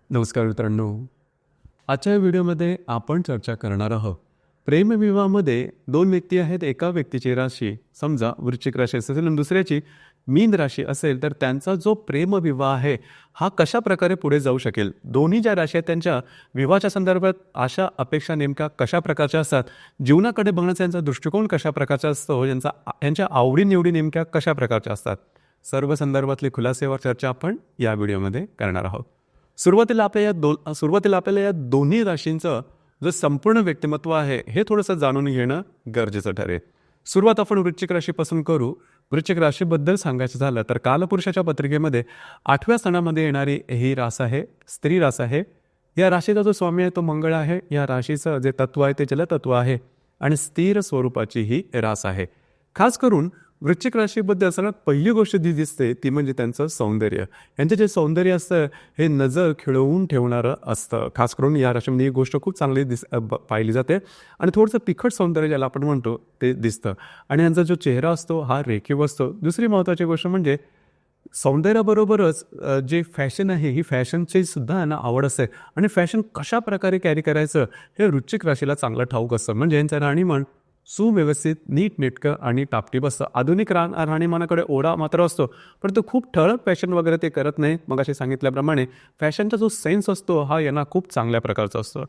नमस्कार मित्रांनो. आजच्या व्हिडिओमध्ये आपण चर्चा करणार आहोत प्रेमविवाहामध्ये दोन व्यक्ती आहेत. एका व्यक्तीची राशी समजा वृश्चिक राशी असेल आणि दुसऱ्याची मीन राशी असेल, तर त्यांचा जो प्रेमविवाह आहे हा कशा प्रकारे पुढे जाऊ शकेल. दोन्ही ज्या राशी आहेत त्यांच्या विवाहाच्या संदर्भात आशा अपेक्षा नेमक्या कशा प्रकारच्या असतात, जीवनाकडे बघण्याचा यांचा दृष्टिकोन कशा प्रकारचा असतो, यांच्या आवडीनिवडी नेमक्या कशा प्रकारच्या असतात, सर्व संदर्भातली खुलासेवर चर्चा आपण या व्हिडिओमध्ये करणार आहोत. सुरुवातीला आपल्याला या दोन्ही राशींचं जे संपूर्ण व्यक्तिमत्व आहे हे थोडंसं जाणून घेणं गरजेचं ठरेल. सुरुवात आपण वृश्चिक राशीपासून करू. वृश्चिक राशीबद्दल सांगायचं झालं तर कालपुरुषाच्या पत्रिकेमध्ये 8व्या स्थानामध्ये येणारी ही रास आहे, स्त्री रास आहे. या राशीचा जो स्वामी आहे तो मंगळ आहे. या राशीचं जे तत्व आहे ते जलतत्व आहे आणि स्थिर स्वरूपाची ही रास आहे. खास करून वृश्चिक राशीबद्दल सगळ्यात पहिली गोष्ट जी दिसते ती म्हणजे त्यांचं सौंदर्य. यांचं जे सौंदर्य असतं हे नजर खिळवून ठेवणारं असतं. खास करून या राशीमध्ये ही गोष्ट खूप चांगली पाहिली जाते आणि थोडंसं तिखट सौंदर्य ज्याला आपण म्हणतो ते दिसतं. आणि यांचा जो चेहरा असतो हा रेखीव असतो. दुसरी महत्त्वाची गोष्ट म्हणजे सौंदर्याबरोबरच जे फॅशन आहे ही फॅशनची सुद्धा यांना आवड असते आणि फॅशन कशा प्रकारे कॅरी करायचं हे वृश्चिक राशीला चांगलं ठाऊक असतं. म्हणजे यांचं राहणीमान सुव्यवस्थित, नीटनेटकं आणि टापटीप असतं. आधुनिक राहणीमानाकडे ओढा मात्र असतो, परंतु खूप ठळक फॅशन वगैरे ते करत नाही. मग असे सांगितल्याप्रमाणे फॅशनचा जो सेन्स असतो हा यांना खूप चांगल्या प्रकारचा असतो.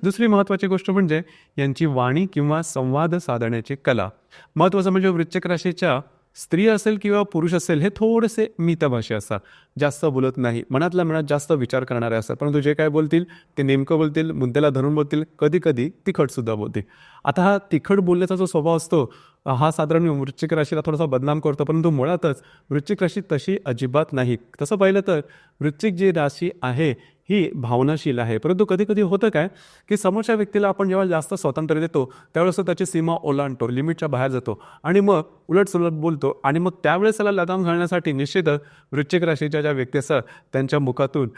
दुसरी महत्त्वाची गोष्ट म्हणजे यांची वाणी किंवा संवाद साधण्याची कला. महत्त्वाचं म्हणजे वृश्चिक राशीच्या स्त्री असेल किंवा पुरुष असेल हे थोडेसे मितभाषी असतात, जास्त बोलत नाही, मनातल्या मनात जास्त विचार करणारे असतात. परंतु जे काय बोलतील ते नेमकं बोलतील, मुद्द्याला धरून बोलतील, कधी कधी तिखटसुद्धा बोलतील. आता हा तिखट बोलण्याचा जो स्वभाव असतो हा साधारण वृश्चिक राशीला थोडासा बदनाम करतो, परंतु मुळातच वृश्चिक राशी तशी अजिबात नाही. तसं पाहिलं तर वृश्चिक जी राशी आहे ही भावनाशील आहे. परंतु कधी कधी होतं काय की समोरच्या व्यक्तीला आपण जेव्हा जास्त स्वातंत्र्य देतो त्यावेळेस तो त्याची सीमा ओलांडतो, लिमिटच्या बाहेर जातो आणि मग उलटसुलट बोलतो. आणि मग त्यावेळेस त्याला लगाम घालण्यासाठी निश्चितच वृश्चिक राशीच्या ज्या व्यक्ती असतात त्यांच्या मुखातून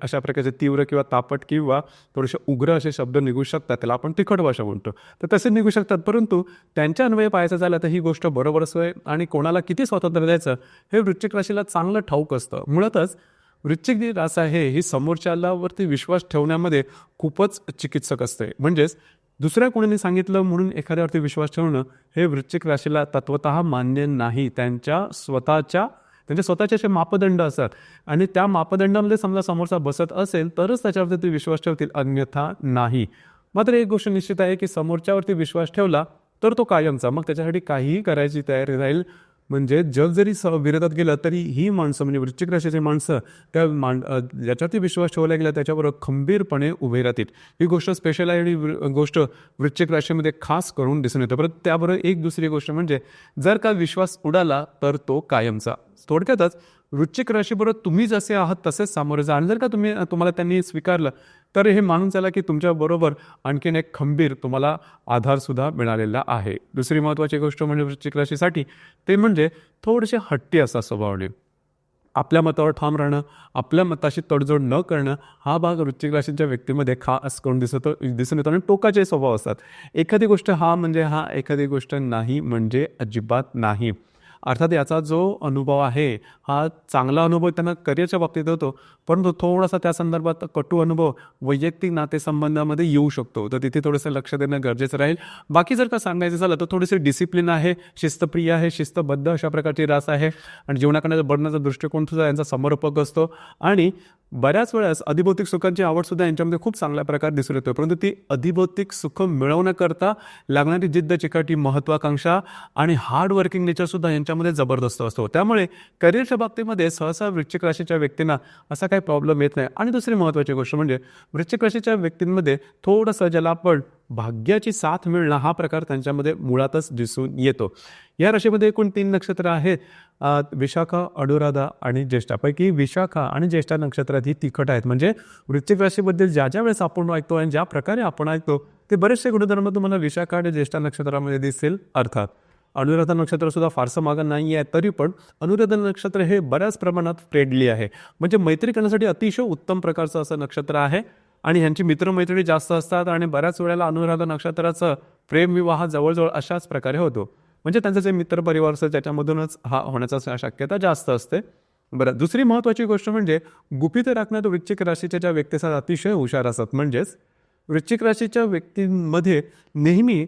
अशा प्रकारचे तीव्र किंवा तापट किंवा थोडेसे उग्र असे शब्द निघू शकतात. त्याला आपण तिखट भाषा म्हणतो, तर तसे निघू शकतात. परंतु त्यांच्या अन्वये पाहायचं झालं तर ही गोष्ट बरोबरच आहे आणि कोणाला किती स्वातंत्र्य द्यायचं हे वृश्चिक राशीला चांगलं ठाऊक असतं. मुळातच वृश्चिक जी रास आहे ही समोरच्याला वरती विश्वास ठेवण्यामध्ये खूपच चिकित्सक असते. म्हणजेच दुसऱ्या कोणीने सांगितलं म्हणून एखाद्यावरती विश्वास ठेवणं हे वृश्चिक राशीला तत्वतः मान्य नाही. त्यांच्या स्वतःचे असे मापदंड असतात आणि त्या मापदंडामध्ये समजा समोरचा बसत असेल तरच त्याच्यावरती ते विश्वास ठेवतील, अन्यथा नाही. मात्र एक गोष्ट निश्चित आहे की समोरच्यावरती विश्वास ठेवला तर तो कायमचा, मग त्याच्यासाठी काहीही करायची तयारी राहील. म्हणजे जग जरी विरोधात गेलं तरी ही माणसं म्हणजे वृश्चिक राशीची माणसं त्या ज्याच्यावरती विश्वास ठेवला गेला त्याच्यावर खंबीरपणे उभे राहतील. ही गोष्ट स्पेशल आहे आणि गोष्ट वृश्चिक राशीमध्ये खास करून दिसून येतं. परत त्याबरोबर एक दुसरी गोष्ट म्हणजे जर का विश्वास उडाला तर तो कायमचा. थोडक्यातच वृश्चिक राशीबरोबर तुम्ही जसे आहात तसेच सामोरे जा आणि जर का तुम्हाला त्यांनी स्वीकारलं तर हे मानून चला की तुमच्याबरोबर आणखीन एक खंबीर तुम्हाला आधारसुद्धा मिळालेला आहे. दुसरी महत्त्वाची गोष्ट म्हणजे वृश्चिक राशीसाठी ते म्हणजे थोडेसे हट्टी असतात स्वभावाने. आपल्या मतावर ठाम राहणं, आपल्या मताशी तडजोड न करणं हा भाग वृश्चिक राशीच्या व्यक्तीमध्ये खास करून दिसून येतो आणि टोकाचे स्वभाव असतात. एखादी गोष्ट हा म्हणजे हा, एखादी गोष्ट नाही म्हणजे अजिबात नाही. अर्थात याचा जो अनुभव आहे हा चांगला अनुभव त्यांना करिअरच्या बाबतीत होतो, परंतु थोडासा त्या संदर्भात कटू अनुभव वैयक्तिक नातेसंबंधामध्ये येऊ शकतो, तर तिथे थोडंसं लक्ष देणं गरजेचं राहील. बाकी जर का सांगायचं झालं तर थोडीशी डिसिप्लिन आहे, शिस्तप्रिय आहे, शिस्तबद्ध अशा प्रकारची रास आहे आणि जीवनाकडे बघण्याचा दृष्टिकोन सुद्धा यांचा समर्पक असतो. आणि बऱ्याच वेळेस अधिभौतिक सुखांची आवडसुद्धा यांच्यामध्ये खूप चांगल्या प्रकारे दिसून येतो, परंतु ती अधिभौतिक सुख मिळवण्याकरता लागणारी जिद्द, चिकाटी, महत्त्वाकांक्षा आणि हार्ड वर्किंग नेचरसुद्धा यांच्यामध्ये जबरदस्त असतो. त्यामुळे करिअरच्या बाबतीमध्ये सहसा वृश्चिक राशीच्या व्यक्तींना असा काही प्रॉब्लेम येत नाही. आणि दुसरी महत्त्वाची गोष्ट म्हणजे वृश्चिक राशीच्या व्यक्तींमध्ये थोडंसं ज्याला आपण भाग्याची साथ मिळणं हा प्रकार त्यांच्यामध्ये मुळातच दिसून येतो. या राशीमध्ये एकूण 3 नक्षत्र आहेत, विशाखा, अनुराधा आणि ज्येष्ठापैकी विशाखा आणि ज्येष्ठा नक्षत्रात ही तिखट आहेत. म्हणजे वृश्चिक राशीबद्दल ज्या वेळेस आपण ऐकतो आणि ज्या प्रकारे आपण ऐकतो ते बरेचसे गुणधर्म तुम्हाला विशाखा आणि ज्येष्ठा नक्षत्रामध्ये दिसतील. अर्थात अनुराधा नक्षत्र सुद्धा फारसं मागं नाही आहे, तरी पण अनुराधा नक्षत्र हे बऱ्याच प्रमाणात फ्रेंडली आहे. म्हणजे मैत्री करण्यासाठी अतिशय उत्तम प्रकारचं असं नक्षत्र आहे आणि ह्यांची मित्रमैत्रिणी जास्त असतात आणि बऱ्याच वेळेला अनुराधा नक्षत्राचं प्रेमविवाह जवळजवळ अशाच प्रकारे होतो. म्हणजे त्यांचं जे मित्रपरिवार असतं त्याच्यामधूनच हा होण्याचा शक्यता जास्त असते. बरं, दुसरी महत्त्वाची गोष्ट म्हणजे गुपित राखण्यात वृश्चिक राशीच्या ज्या व्यक्ती असतात अतिशय हुशार असतात. म्हणजेच वृश्चिक राशीच्या व्यक्तींमध्ये नेहमी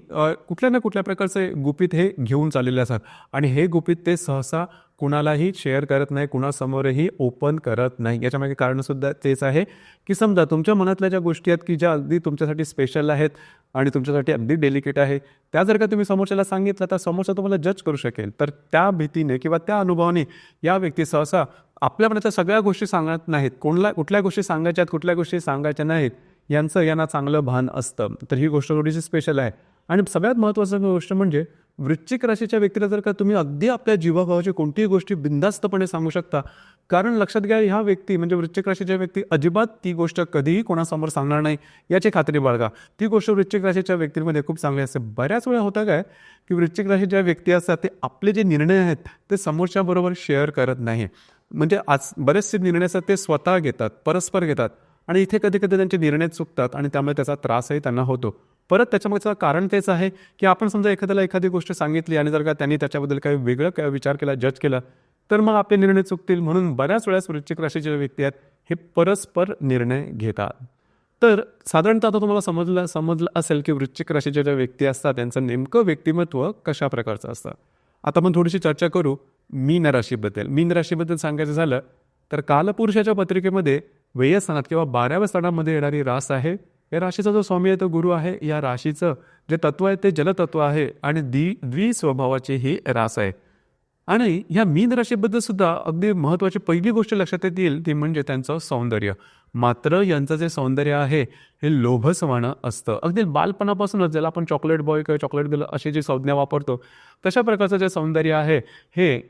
कुठल्या ना कुठल्या प्रकारचे गुपित हे घेऊन चाललेले असतात आणि हे गुपित ते सहसा कुणालाही शेअर करत नाही, कुणासमोरही ओपन करत नाही. याच्यामागे कारणसुद्धा तेच आहे की समजा तुमच्या मनातल्या ज्या गोष्टी आहेत की ज्या अगदी तुमच्यासाठी स्पेशल आहेत आणि तुमच्यासाठी अगदी डेलिकेट आहे, त्या जर का तुम्ही समोरच्याला सांगितलं तर समोरचा तुम्हाला जज करू शकेल. तर त्या भीतीने किंवा त्या अनुभवाने या व्यक्ती सहसा आपल्यापर्यंत सगळ्या गोष्टी सांगत नाहीत. कुठल्या गोष्टी सांगायच्या आहेत, कुठल्या गोष्टी सांगायच्या नाहीत यांना चांगलं भान असतं. तर ही गोष्ट थोडीशी स्पेशल आहे. आणि सगळ्यात महत्त्वाची गोष्ट म्हणजे वृश्चिक राशीच्या व्यक्तीला जर का तुम्ही अगदी आपल्या जीवाभावाची कोणतीही गोष्टी बिनधास्तपणे सांगू शकता. कारण लक्षात घ्या, ह्या व्यक्ती म्हणजे वृश्चिक राशीच्या व्यक्ती अजिबात ती गोष्ट कधीही कोणासमोर सांगणार नाही याची खात्री बाळगा. ती गोष्ट वृश्चिक राशीच्या व्यक्तींमध्ये खूप चांगली असते. बऱ्याच वेळा होतं काय की वृश्चिक राशीच्या व्यक्ती असतात ते आपले जे निर्णय आहेत ते समोरच्या बरोबर शेअर करत नाही. म्हणजे आज बरेचसे निर्णय असतात ते स्वतः घेतात, परस्पर घेतात आणि इथे कधी कधी त्यांचे निर्णय चुकतात आणि त्यामुळे त्याचा त्रासही त्यांना होतो. परत त्याच्यामागचं कारण तेच आहे की आपण समजा एखाद्याला एखादी गोष्ट सांगितली आणि जर का त्यांनी त्याच्याबद्दल काही वेगळं काय विचार केला, जज केला, तर मग आपले निर्णय चुकतील. म्हणून बऱ्याच वेळेस वृश्चिक राशीचे व्यक्ती आहेत हे परस्पर निर्णय घेतात. तर साधारणतः आता तुम्हाला समजलं असेल की वृश्चिक राशीच्या ज्या व्यक्ती असतात त्यांचं नेमकं व्यक्तिमत्व कशा प्रकारचं असतं. आता आपण थोडीशी चर्चा करू मीन राशीबद्दल. मीन राशीबद्दल सांगायचं झालं तर कालपुरुषाच्या पत्रिकेमध्ये व्यय स्थानात किंवा 12व्या स्थानामध्ये येणारी रास आहे. या राशीचा जो स्वामी आहे तो गुरु आहे. या राशीचं जे तत्व आहे ते जलतत्व आहे आणि द्विस्वभावाची ही रास आहे. आणि ह्या मीन राशीबद्दल सुद्धा अगदी महत्त्वाची पहिली गोष्ट लक्षात येईल ती म्हणजे त्यांचं सौंदर्य. मात्र यांचं जे सौंदर्य आहे हे लोभसवाणं असतं. अगदी बालपणापासूनच ज्याला आपण चॉकलेट बॉय किंवा चॉकलेट गर्ल अशी जी संज्ञा वापरतो तशा प्रकारचं जे सौंदर्य आहे हे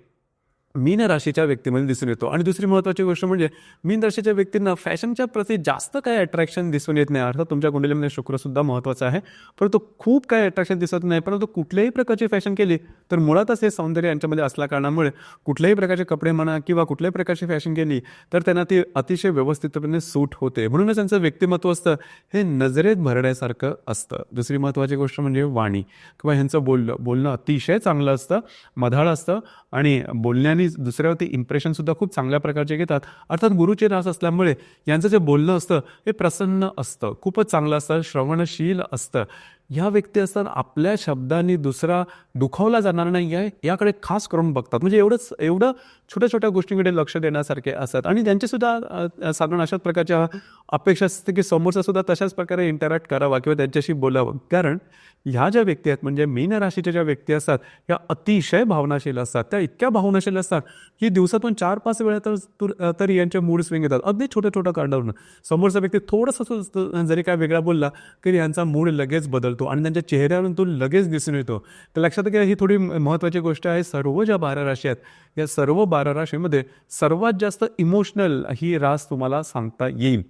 मीन राशीच्या व्यक्तीमध्ये दिसून येतो. आणि दुसरी महत्त्वाची गोष्ट म्हणजे मीन राशीच्या व्यक्तींना फॅशनच्या प्रती जास्त काही अट्रॅक्शन दिसून येत नाही. अर्थात तुमच्या कुंडलीमध्ये शुक्रसुद्धा महत्त्वाचा आहे, परंतु खूप काही अट्रॅक्शन दिसत नाही. परंतु कुठल्याही प्रकारची फॅशन केली तर मुळातच हे सौंदर्य यांच्यामध्ये असल्या कारणामुळे कुठल्याही प्रकारचे कपडे म्हणा किंवा कुठल्याही प्रकारची फॅशन केली तर त्यांना ती अतिशय व्यवस्थितपणे सूट होते. म्हणूनच त्यांचं व्यक्तिमत्व असतं हे नजरेत भरण्यासारखं असतं. दुसरी महत्त्वाची गोष्ट म्हणजे वाणी किंवा ह्यांचं बोलणं अतिशय चांगलं असतं, मधाळ असतं आणि बोलण्याने दुसऱ्यावरती इम्प्रेशनसुद्धा खूप चांगल्या प्रकारचे घेतात. अर्थात गुरुचे रास असल्यामुळे यांचं जे बोलणं असतं हे प्रसन्न असतं, खूपच चांगलं असतं, श्रवणशील असतं. ह्या व्यक्ती असतात आपल्या शब्दांनी दुसरा दुखावला जाणार नाही आहे याकडे खास करून बघतात. म्हणजे एवढं छोट्या छोट्या गोष्टींकडे लक्ष देण्यासारखे असतात. आणि त्यांचेसुद्धा साधारण अशाच प्रकारच्या अपेक्षा असते की समोरचा सुद्धा तशाच प्रकारे इंटरॅक्ट करावा किंवा त्यांच्याशी बोलावं. कारण ह्या ज्या व्यक्ती आहेत म्हणजे मीन राशीच्या ज्या व्यक्ती असतात ह्या अतिशय भावनाशील असतात. त्या इतक्या भावनाशील असतात की दिवसातून 4-5 वेळा तरी यांचे मूड स्विंग येतात. अगदी छोट्या कारणावरून समोरचा व्यक्ती थोडंसं जरी काय वेगळा बोलला तरी यांचा मूड लगेच बदलतो आणि त्यांच्या चेहऱ्यावरून तो लगेच दिसून येतो. तर लक्षात घ्या, ही थोडी महत्त्वाची गोष्ट आहे. सर्व ज्या 12 राशी आहेत या सर्व 12 राशीमध्ये सर्वात जास्त इमोशनल ही रास तुम्हाला सांगता येईल.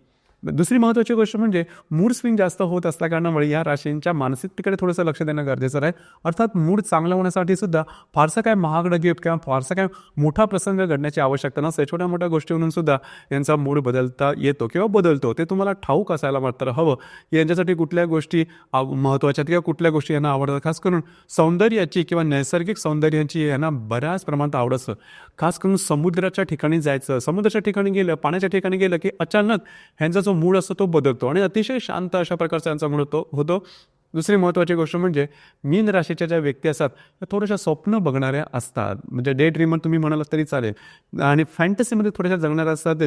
दुसरी महत्त्वाची गोष्ट म्हणजे मूड स्विंग जास्त होत असल्या कारणामुळे या राशींच्या मानसिकतेकडे थोडंसं लक्ष देणं गरजेचं आहे. अर्थात मूड चांगला होण्यासाठी सुद्धा फारसं काय महागडं गिफ्ट किंवा फारसा काय मोठा प्रसंग घडण्याची आवश्यकता नसते. छोट्या मोठ्या गोष्टीवरून सुद्धा यांचा मूड बदलता येतो किंवा बदलतो. ते तुम्हाला ठाऊक असायला मात्र हवं. यांच्यासाठी कुठल्या गोष्टी महत्त्वाच्या किंवा कुठल्या गोष्टी यांना आवडतात. खास करून सौंदर्याची किंवा नैसर्गिक सौंदर्याची यांना बऱ्याच प्रमाणात आवड असतं. खास करून समुद्राच्या ठिकाणी जायचं, समुद्राच्या ठिकाणी गेलं, पाण्याच्या ठिकाणी गेलं की अचानक ह्यांचा जो मूड असतो तो बदलतो आणि अतिशय शांत अशा प्रकारचा यांचा मूड होतो. दुसरी महत्त्वाची गोष्ट म्हणजे मीन राशीच्या ज्या व्यक्ती असतात त्या थोड्याशा स्वप्न बघणाऱ्या असतात. म्हणजे डे ड्रीमर तुम्ही म्हणालात तरी चालेल आणि फॅन्टसीमध्ये थोड्याशा जगणाऱ्या असतात.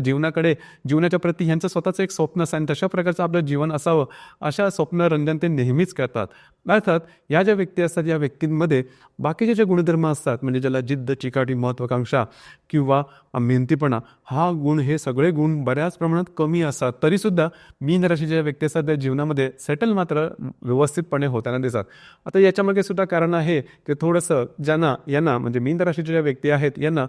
जीवनाच्या प्रती ह्यांचं स्वतःचं एक स्वप्न असतं आणि तशा प्रकारचं आपलं जीवन असावं अशा स्वप्नरंजन ते नेहमीच करतात. अर्थात या ज्या व्यक्ती असतात या व्यक्तींमध्ये बाकीचे जे गुणधर्म असतात म्हणजे ज्याला जिद्द, चिकाटी, महत्त्वाकांक्षा किंवा मेहनतीपणा हा गुण, हे सगळे गुण बऱ्याच प्रमाणात कमी असतात. तरीसुद्धा मीन राशीच्या व्यक्ती असतात त्या जीवनामध्ये सेटल मात्र व्यवस्थितपणे होताना दिसतात. आता याच्यामागे सुद्धा कारण आहे की थोडंसं यांना म्हणजे मीन राशीच्या ज्या व्यक्ती आहेत यांना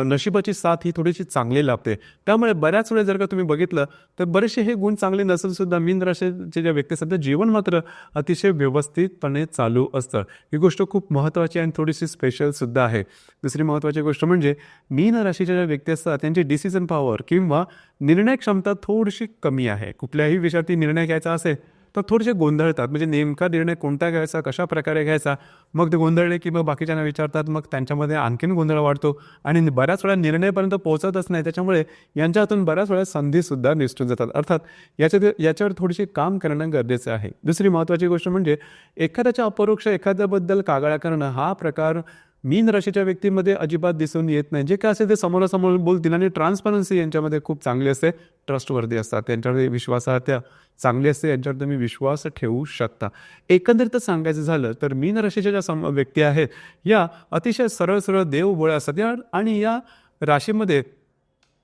नशिबाची साथ ही थोडीशी चांगली लाभते. त्यामुळे बऱ्याच वेळेस जर का तुम्ही बघितलं तर बरेचसे हे गुण चांगले नसेल सुद्धा मीन राशीचे ज्या व्यक्ती असतात जीवन मात्र अतिशय व्यवस्थितपणे चालू असतं. ही गोष्ट खूप महत्त्वाची आणि थोडीशी स्पेशल सुद्धा आहे. दुसरी महत्त्वाची गोष्ट म्हणजे मीन राशीच्या ज्या व्यक्ती असतात त्यांची डिसिजन पॉवर किंवा निर्णय क्षमता थोडीशी कमी आहे. कुठल्याही विषयावरती निर्णय घ्यायचा असेल तर थोडेसे गोंधळतात. म्हणजे नेमका निर्णय कोणता घ्यायचा, कशा प्रकारे घ्यायचा. मग ते गोंधळले की मग बाकीच्यांना विचारतात. मग त्यांच्यामध्ये आणखीन गोंधळ वाढतो आणि बऱ्याच वेळा निर्णयापर्यंत पोहोचतच नाही. त्याच्यामुळे यांच्या हातून बऱ्याच वेळा संधीसुद्धा निसटून जातात. अर्थात याच्यावर थोडीशी काम करणं गरजेचं आहे. दुसरी महत्त्वाची गोष्ट म्हणजे एखाद्याच्या अपरोक्ष एखाद्याबद्दल कागाळा करणं हा प्रकार मीन राशीच्या व्यक्तीमध्ये अजिबात दिसून येत नाही. जे काय असेल ते समोरासमोर बोलतील आणि ट्रान्सपरन्सी यांच्यामध्ये खूप चांगली असते, ट्रस्टवर्दी असतात, त्यांच्यावर विश्वासार्हता चांगली असते, यांच्यावर तुम्ही विश्वास ठेवू शकता. एकंदरीतच सांगायचं झालं तर मीन राशीच्या ज्या व्यक्ती आहेत या अतिशय सरळ सरळ देवभोळ्या असतात आणि या राशीमध्ये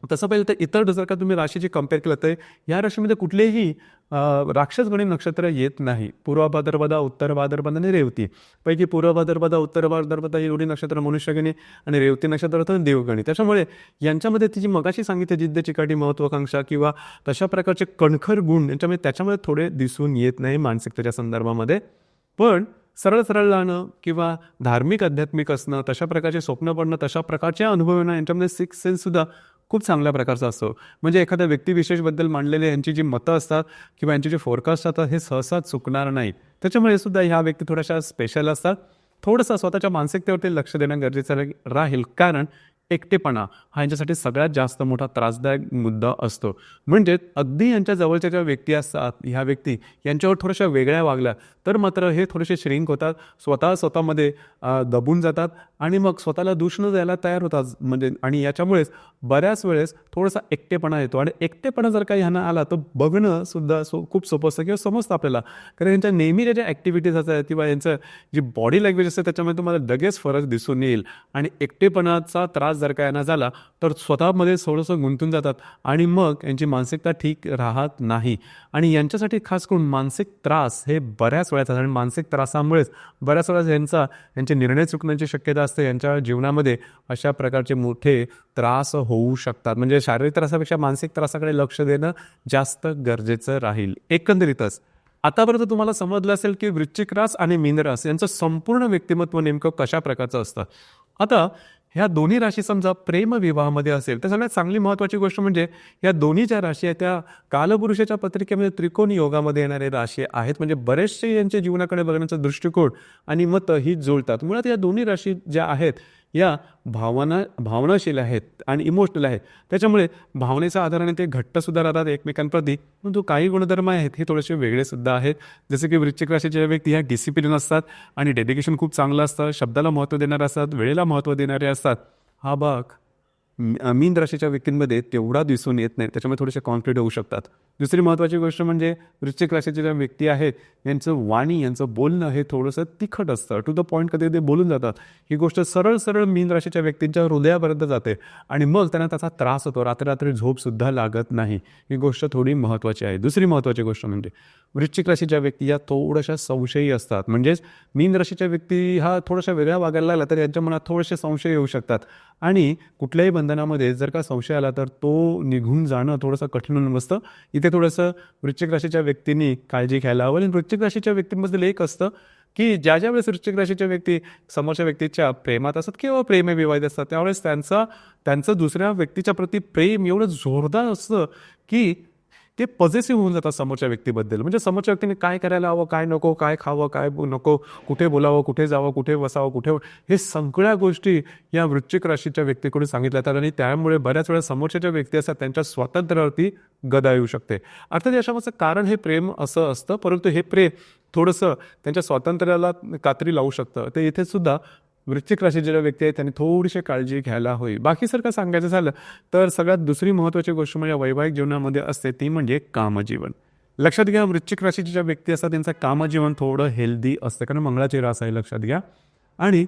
तसं पाहिलं तर इतर जर का तुम्ही राशीची कंपेअर केलं तर या राशीमध्ये कुठलेही राक्षसगणी नक्षत्र येत नाही. पूर्व भाद्रपदा, उत्तर भाद्रपदा आणि रेवती पैकी पूर्व भाद्रपदा, उत्तर भाद्रपदा ही एवढी नक्षत्र मनुष्यगणी आणि रेवती नक्षत्र तर देवगणी. त्याच्यामुळे यांच्यामध्ये तिची मगाशी सांगितली जिद्द, चिकाटी, महत्त्वाकांक्षा किंवा तशा प्रकारचे कणखर गुण त्याच्यामध्ये थोडे दिसून येत नाही मानसिकतेच्या संदर्भामध्ये. पण सरळ सरळ राहणं किंवा धार्मिक आध्यात्मिक असणं, तशा प्रकारचे स्वप्न पडणं, तशा प्रकारचे अनुभव येणं यांच्यामध्ये सिक्स सेन्ससुद्धा खूप चांगल्या प्रकारचा असतो. म्हणजे एखाद्या व्यक्तिविशेषबद्दल मांडलेले यांची जी मतं असतात किंवा यांची जे फोरकास्ट असतात हे सहसा चुकणार नाही. त्याच्यामुळे सुद्धा ह्या व्यक्ती थोड्याशा स्पेशल असतात. थोडंसं स्वतःच्या मानसिकतेवरती लक्ष देणं गरजेचं राहील, कारण एकटेपणा हा यांच्यासाठी सगळ्यात जास्त मोठा त्रासदायक मुद्दा असतो. म्हणजे अगदी यांच्या जवळच्या ज्या व्यक्ती असतात ह्या व्यक्ती यांच्यावर थोड्याशा वेगळ्या वागल्या तर मात्र हे थोडेसे श्रिंक होतात, स्वतःमध्ये दबून जातात आणि मग स्वतःला दोष न द्यायला तयार होतात. म्हणजे आणि याच्यामुळेच बऱ्याच वेळेस थोडासा एकटेपणा येतो आणि एकटेपणा जर का ह्यांना आला तर बघणं सुद्धा खूप सोपं असतं किंवा समजतं आपल्याला. कारण यांच्या नेहमी ज्या ॲक्टिव्हिटीज असतात किंवा यांचं जी बॉडी लँग्वेज असते त्याच्यामध्ये तुम्हाला लगेच फरक दिसून येईल. आणि एकटेपणाचा त्रास जर का यांना झाला तर स्वतःमध्ये थोडंसं गुंतून जातात आणि मग यांची मानसिकता ठीक राहत नाही. आणि यांच्यासाठी खास करून मानसिक त्रास हे बऱ्याच वेळा आणि मानसिक त्रासामुळेच बऱ्याच वेळा यांचे निर्णय चुकण्याची शक्यता असते. यांच्या जीवनामध्ये अशा प्रकारचे मोठे त्रास होऊ शकतात. म्हणजे शारीरिक त्रासापेक्षा मानसिक त्रासाकडे लक्ष देणं जास्त गरजेचं राहील. एकंदरीतच आतापर्यंत तुम्हाला समजलं असेल की वृश्चिक रास आणि मीन रास यांचं संपूर्ण व्यक्तिमत्व नेमकं कशा प्रकारचं असतं. आता ह्या दोन्ही राशी समजा प्रेमविवाहामध्ये असेल तर सगळ्यात चांगली महत्त्वाची गोष्ट म्हणजे या दोन्ही ज्या राशी आहेत त्या कालपुरुषाच्या पत्रिकेमध्ये त्रिकोणी योगामध्ये येणारे राशी आहेत. म्हणजे बरेचसे यांच्या जीवनाकडे बघण्याचा दृष्टिकोन आणि मतं ही जुळतात. मुळात या दोन्ही राशी ज्या आहेत या भावनाशील आहेत आणि इमोशनल आहेत. त्याच्यामुळे भावनेच्या आधाराने ते घट्टसुद्धा राहतात एकमेकांप्रती. परंतु काही गुणधर्म आहेत हे थोडेसे वेगळे सुद्धा आहेत. जसे की वृश्चिक राशीच्या व्यक्ती ह्या डिसिप्लिन असतात आणि डेडिकेशन खूप चांगलं असतं, शब्दाला महत्त्व देणारे असतात, वेळेला महत्त्व देणारे असतात. हा भाग मीन राशीच्या व्यक्तींमध्ये तेवढा दिसून येत नाही, त्याच्यामुळे थोडेसे कॉन्फ्लिक्ट होऊ शकतात. दुसरी महत्त्वाची गोष्ट म्हणजे वृश्चिक राशीच्या ज्या व्यक्ती आहेत यांचं वाणी, यांचं बोलणं हे थोडंसं तिखट असतं, टू द पॉईंट कधी ते बोलून जातात. ही गोष्ट सरळ सरळ मीन राशीच्या व्यक्तींच्या हृदयापर्यंत जाते आणि मग त्यांना त्याचा त्रास होतो, रात्री झोपसुद्धा लागत नाही. ही गोष्ट थोडी महत्त्वाची आहे. दुसरी महत्त्वाची गोष्ट म्हणजे वृश्चिक राशीच्या व्यक्ती या थोड्याशा संशयी असतात. म्हणजेच मीन राशीच्या व्यक्ती हा थोडाशा वेगळ्या वागायला लागला तर यांच्या मनात थोडेसे संशय येऊ शकतात आणि कुठल्याही बंधनामध्ये जर का संशय आला तर तो निघून जाणं थोडंसं कठीण होऊन बसतं. इथे थोडंसं वृश्चिक राशीच्या व्यक्तींनी काळजी घ्यायला हवं. आणि वृश्चिक राशीच्या व्यक्तींमधील एक असतं की ज्या वेळेस वृश्चिक राशीच्या व्यक्ती समोरच्या व्यक्तीच्या प्रेमात असतात किंवा प्रेमविवाहित असतात त्यावेळेस त्यांचं दुसऱ्या व्यक्तीच्या प्रती प्रेम एवढं जोरदार असतं की ते पॉझिटिव्ह होऊन जातात समोरच्या व्यक्तीबद्दल. म्हणजे समोरच्या व्यक्तीने काय करायला हवं, काय नको, काय खावं, काय नको, कुठे बोलावं, कुठे जावं, कुठे बसावं, हे सगळ्या गोष्टी या वृश्चिक राशीच्या व्यक्तीकडून सांगितल्या जातात आणि त्यामुळे बऱ्याच वेळा समोरच्या ज्या व्यक्ती असतात त्यांच्या स्वातंत्र्यावरती गदा येऊ शकते. अर्थात याच्यामागचं कारण हे प्रेम असं असतं, परंतु हे प्रेम थोडंसं त्यांच्या स्वातंत्र्याला कात्री लावू शकतं. तर इथे सुद्धा वृश्चिक राशीचे ज्या व्यक्ती आहेत त्यांनी थोडीशी काळजी घ्यायला हवी. बाकी सर का सांगायचं झालं तर सगळ्यात दुसरी महत्त्वाची गोष्ट म्हणजे वैवाहिक जीवनामध्ये असते ती म्हणजे कामजीवन. लक्षात घ्या, वृश्चिक राशीच्या ज्या व्यक्ती असतात त्यांचं कामजीवन थोडं हेल्दी असतं, कारण मंगळाची रास आहे लक्षात घ्या. आणि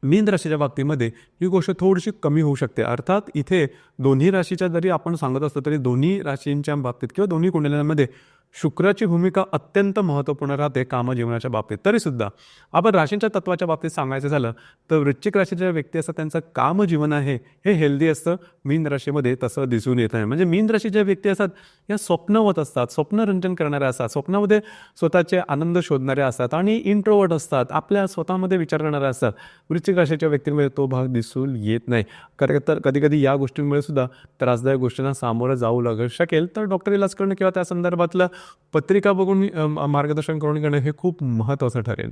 मीन राशीच्या बाबतीमध्ये ही गोष्ट थोडीशी कमी होऊ शकते. अर्थात इथे दोन्ही राशीच्या जरी आपण सांगत असतो तरी दोन्ही राशींच्या बाबतीत किंवा दोन्ही कुंडल्यांमध्ये शुक्राची भूमिका अत्यंत महत्त्वपूर्ण राहते कामजीवनाच्या बाबतीत. तरीसुद्धा आपण राशींच्या तत्वाच्या बाबतीत सांगायचं झालं तर वृश्चिक राशीच्या व्यक्ती असतात त्यांचं कामजीवन आहे हे हेल्दी असतं. मीन राशीमध्ये तसं दिसून येत आहे. म्हणजे मीन राशीच्या व्यक्ती असतात या स्वप्नवत असतात, स्वप्नरंजन करणाऱ्या असतात, स्वप्नामध्ये स्वतःचे आनंद शोधणाऱ्या असतात आणि इंट्रोवर्ट असतात, आपल्या स्वतःमध्ये विचार करणाऱ्या असतात. वृश्चिक राशीच्या व्यक्तींमध्ये तो भाग दिसून येत नाही. तर कधी या गोष्टींमुळे सुद्धा त्रासदायक गोष्टींना सामोरं जाऊ लागू शकेल. तर डॉक्टर इलाज करणं किंवा त्या संदर्भातलं पत्रिका बघून मार्गदर्शन करून घेणं हे खूप महत्त्वाचं ठरेल.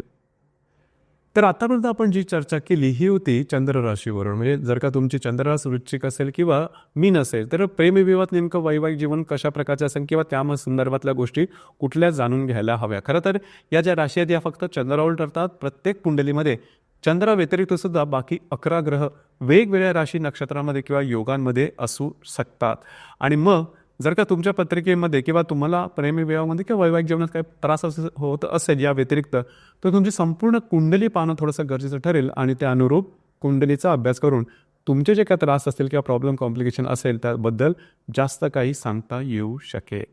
तर आतापर्यंत आपण जी चर्चा केली ही होती चंद्र राशीवरून. म्हणजे जर का तुमची चंद्र राशी वृश्चिक असेल किंवा मीन असेल तर प्रेमविवाहात नेमकं वैवाहिक जीवन कशा प्रकारचं असेल किंवा त्या संदर्भातल्या गोष्टी कुठल्या जाणून घ्यायला हव्या. खरं तर या ज्या राशी आहेत या फक्त चंद्रावर ठरतात. प्रत्येक कुंडलीमध्ये चंद्रा व्यतिरिक्त सुद्धा बाकी 11 ग्रह वेगवेगळ्या राशी नक्षत्रामध्ये किंवा योगांमध्ये असू शकतात. आणि मग जर का तुमच्या पत्रिकेमध्ये किंवा तुम्हाला प्रेमविवाहामध्ये किंवा वैवाहिक जीवनात काही त्रास होत असेल या व्यतिरिक्त तर तुमची संपूर्ण कुंडली पाहणं थोडंसं गरजेचं ठरेल आणि त्या अनुरूप कुंडलीचा अभ्यास करून तुमचे जे काही त्रास असतील किंवा प्रॉब्लेम कॉम्प्लिकेशन असेल त्याबद्दल जास्त काही सांगता येऊ शकेल.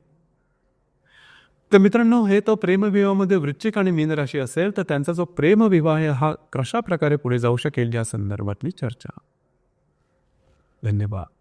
तर मित्रांनो हे तो प्रेमविवाहामध्ये वृश्चिक आणि मीन राशी असेल तर त्यांचा जो प्रेमविवाह आहे हा कशा प्रकारे पुढे जाऊ शकेल या संदर्भातली चर्चा. धन्यवाद.